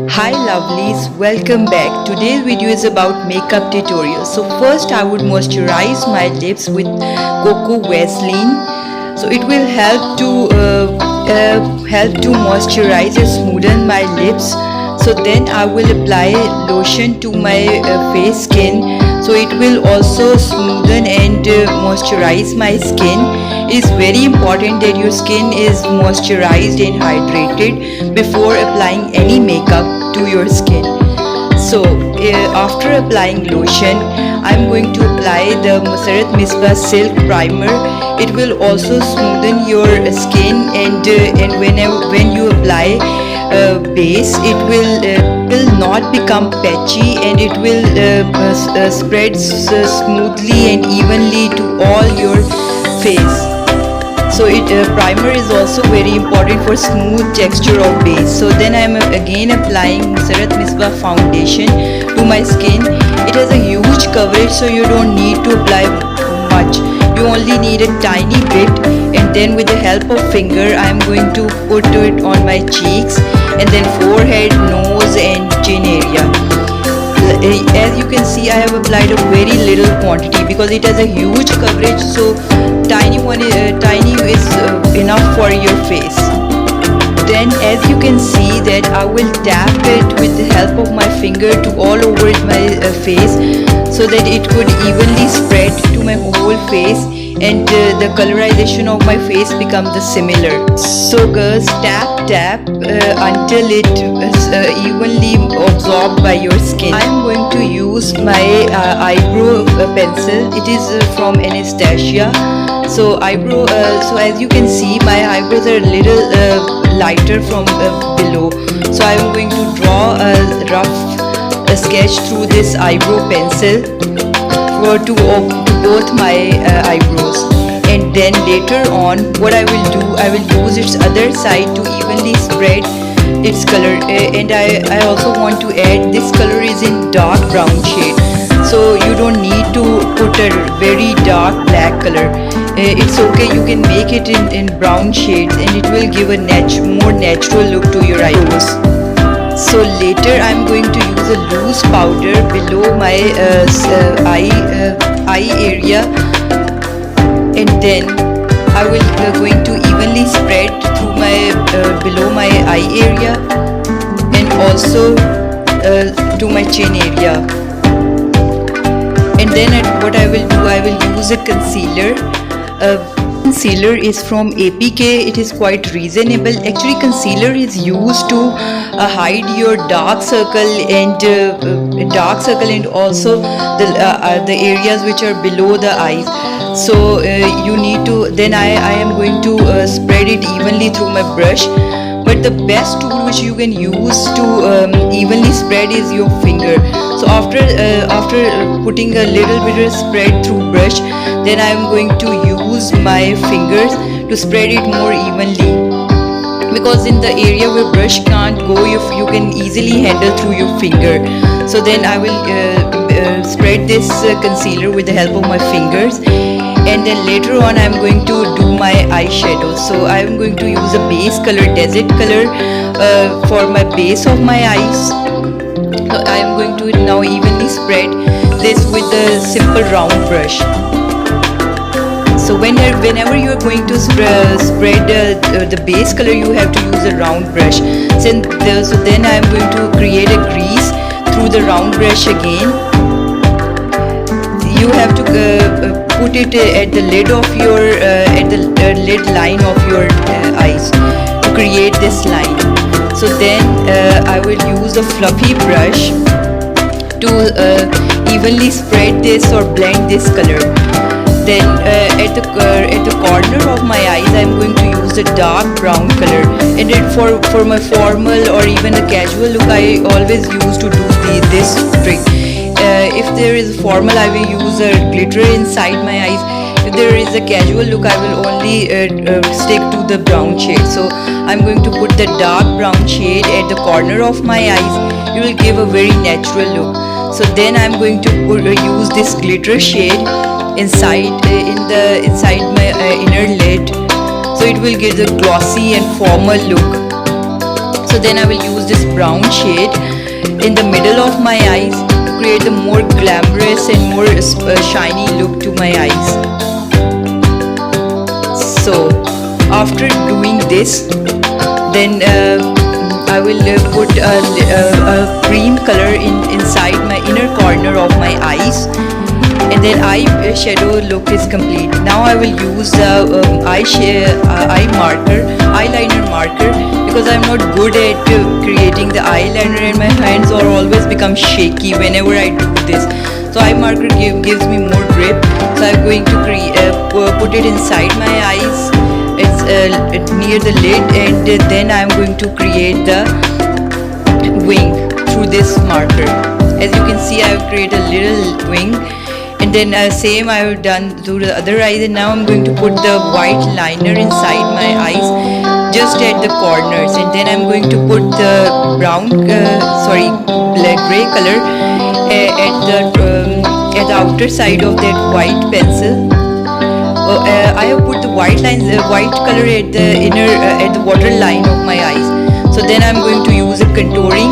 Hi lovelies, welcome back. Today's video is about makeup tutorial. So first I would moisturize my lips with Coco Vaseline. So it will help to moisturize and smoothen my lips. So then I will apply lotion to my face skin. So it will also smoothen and moisturize my skin. It is very important that your skin is moisturized and hydrated before applying any makeup to your skin. So after applying lotion, I'm going to apply the Masrat Misbah Silk Primer. It will also smoothen your skin, and when you apply base, it will not become patchy, and it will spread smoothly and evenly to all your face. So primer is also very important for smooth texture of base. So then I am again applying Masrat Misbah foundation to my skin. It has a huge coverage, so you don't need to apply much. You only need a tiny bit, and then with the help of finger I am going to put it on my cheeks, and then forehead, nose and chin area. As you can see, I have applied a very little quantity because it has a huge coverage, so tiny is enough for your face. Then as you can see that I will tap it with the help of my finger to all over my face, so that it could evenly spread to my whole face, and the colorization of my face becomes similar. So girls, tap until it is evenly absorbed by your skin. I am going to use my eyebrow pencil. It is from Anastasia. So as you can see, my eyebrows are a little lighter from below. So I am going to draw a rough sketch through this eyebrow pencil to both my eyebrows, and then later on what I will do, I will use its other side to evenly spread its color, and I also want to add this color is in dark brown shade, so you don't need to put a very dark black color. It's okay, you can make it in brown shades, and it will give a more natural look to your eyebrows. So later I'm going to use a loose powder below my eye area, and then I will going to evenly spread through my below my eye area, and also to my chin area. And then what I will do, I will use a concealer. Concealer is from APK. It is quite reasonable. Actually, concealer is used to hide your dark circle and also the areas which are below the eyes. So you need to. Then I am going to spread it evenly through my brush. But the best tool which you can use to evenly spread is your finger. So after putting a little bit of spread through brush, then I am going to use my fingers to spread it more evenly, because in the area where brush can't go, you can easily handle through your finger. So then I will spread this concealer with the help of my fingers, and then later on I'm going to do my eyeshadow. So I'm going to use a base color, desert color, for my base of my eyes. So I'm going to now evenly spread this with a simple round brush. So whenever you are going to spread the base color, you have to use a round brush. So then I am going to create a crease through the round brush again. You have to put it at the lid of your lid line of your eyes to create this line. So then I will use a fluffy brush to evenly spread this or blend this color. Then at the corner of my eyes, I am going to use a dark brown color. And then for my formal or even a casual look, I always used to do this trick. If there is a formal, I will use a glitter inside my eyes. If there is a casual look, I will only stick to the brown shade. So I'm going to put the dark brown shade at the corner of my eyes. It will give a very natural look. So then I'm going to use this glitter shade inside my inner lid, so it will give the glossy and formal look. So So then I will use this brown shade in the middle of my eyes to create a more glamorous and more shiny look to my eyes. So after doing this, then I will put a cream color inside my inner corner of my eyes, and then eyeshadow look is complete. Now I will use eyeliner marker, because I'm not good at creating the eyeliner and my hands are always become shaky whenever I do this. So eye marker gives me more grip. So I'm going to put it inside my eyes. It's near the lid, and then I'm going to create the wing through this marker. As you can see, I've created a little wing, and then same I have done through the other eyes. And now I'm going to put the white liner inside my eyes, just at the corners, and then I'm going to put the gray color at the outer side of that white pencil. I have put the white color at the inner at the water line of my eyes. So then I'm going to use a contouring.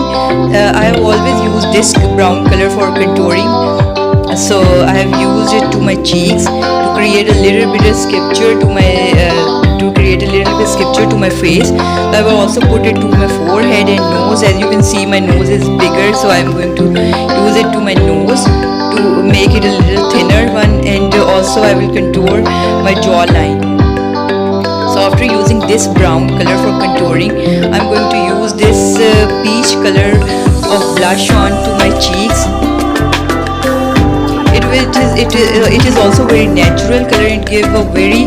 I have always used this brown color for contouring. So I have used it to my cheeks to create a little bit of sculpture to my face. I will also put it to my forehead and nose. As you can see, my nose is bigger, so I'm going to use it to my nose to make it a little thinner one, and also I will contour my jawline. So after using this brown color for contouring, I'm going to use this peach color of blush on to my cheeks. It is also very natural color and give a very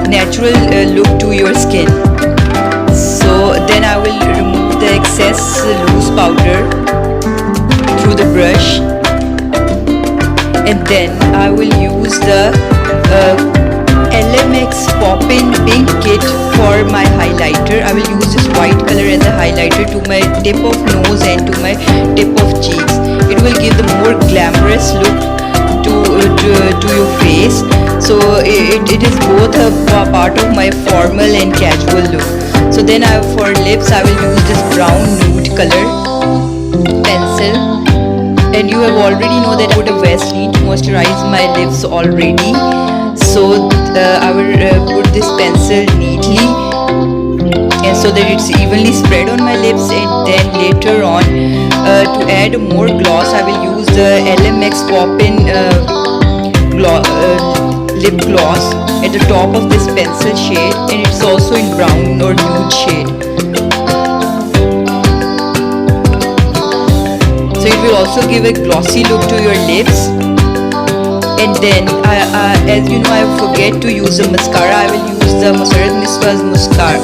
natural look to your skin. So then I will remove the excess loose powder through the brush, and then I will use the LMX Pop-In Pink Kit for my highlighter. I will use this white color as a highlighter to my tip of nose and to my tip of cheeks. It will give the more glamorous look to your face. So it is both a part of my formal and casual look. So then for lips, I will use this brown nude color pencil, and you have already know that I put a Vaseline to moisturize my lips already. So I will put this pencil neatly, and so that it's evenly spread on my lips. And then later on, to add more gloss, I will use the LMX Pop-In lip gloss at the top of this pencil shade, and it's also in brown or nude shade. So it will also give a glossy look to your lips. And then as you know, I forget to use the mascara. I will use the Massarat Miswaz mascara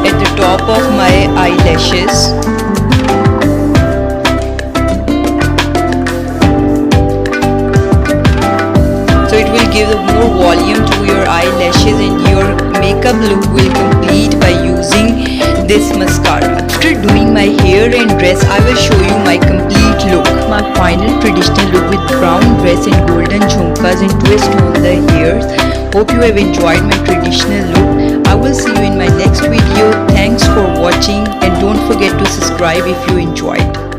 at the top of my eyelashes. So it will give more volume to your eyelashes, and your makeup look will complete by using this mascara. After doing my hair and dress, I will show you my complete look. My final traditional look with brown dress and golden jhumkas and twist on the hairs. Hope you have enjoyed my traditional look. I will see you in my next video. Thanks for watching, and don't forget to subscribe if you enjoyed.